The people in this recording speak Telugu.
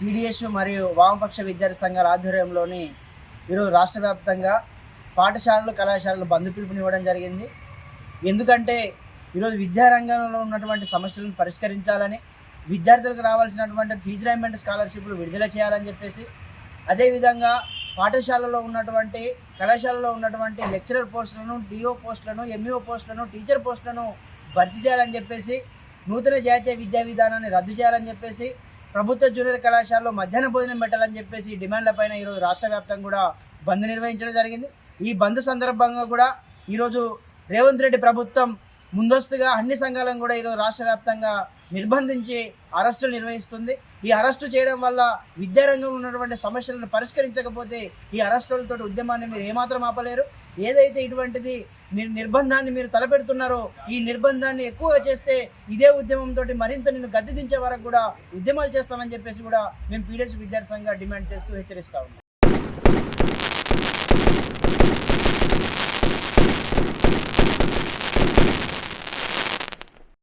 పీడిఎస్ మరియు వామపక్ష విద్యార్థి సంఘాల ఆధ్వర్యంలోని ఈరోజు రాష్ట్ర వ్యాప్తంగా పాఠశాలలు కళాశాలలు బంద్ పిలుపునివ్వడం జరిగింది. ఎందుకంటే ఈరోజు విద్యారంగంలో ఉన్నటువంటి సమస్యలను పరిష్కరించాలని, విద్యార్థులకు రావాల్సినటువంటి ఫీజు రియంబర్స్మెంట్ స్కాలర్షిప్లు విడుదల చేయాలని చెప్పేసి, అదేవిధంగా పాఠశాలలో ఉన్నటువంటి కళాశాలలో ఉన్నటువంటి లెక్చరర్ పోస్టులను, డిఓ పోస్టులను, ఎంఈఓ పోస్టులను, టీచర్ పోస్టులను భర్తీ చేయాలని చెప్పేసి, నూతన జాతీయ విద్యా విధానాన్ని రద్దు చేయాలని చెప్పేసి, ప్రభుత్వ జూనియర్ కళాశాలలో మధ్యాహ్న భోజనం పెట్టాలని చెప్పేసి డిమాండ్లపైన ఈరోజు రాష్ట్ర వ్యాప్తంగా కూడా బంద్ నిర్వహించడం జరిగింది. ఈ బంద్ సందర్భంగా కూడా ఈరోజు రేవంత్ రెడ్డి ప్రభుత్వం ముందస్తుగా అన్ని సంఘాలను కూడా ఈరోజు రాష్ట్ర వ్యాప్తంగా నిర్బంధించి అరెస్టులు నిర్వహిస్తుంది. ఈ అరెస్టు చేయడం వల్ల విద్యారంగంలో ఉన్నటువంటి సమస్యలను పరిష్కరించకపోతే ఈ అరెస్టులతో ఉద్యమాన్ని మీరు ఏమాత్రం ఆపలేరు. ఏదైతే ఇటువంటిది నిర్బంధాన్ని మీరు తలపెడుతున్నారో ఈ నిర్బంధాన్ని ఎక్కువగా చేస్తే ఇదే ఉద్యమంతో మరింత నిన్ను గద్దె దించే వరకు కూడా ఉద్యమాలు చేస్తామని చెప్పేసి కూడా మేము పీడిఎస్ విద్యార్థి సంఘంగా డిమాండ్ చేస్తూ హెచ్చరిస్తా ఉన్నాం.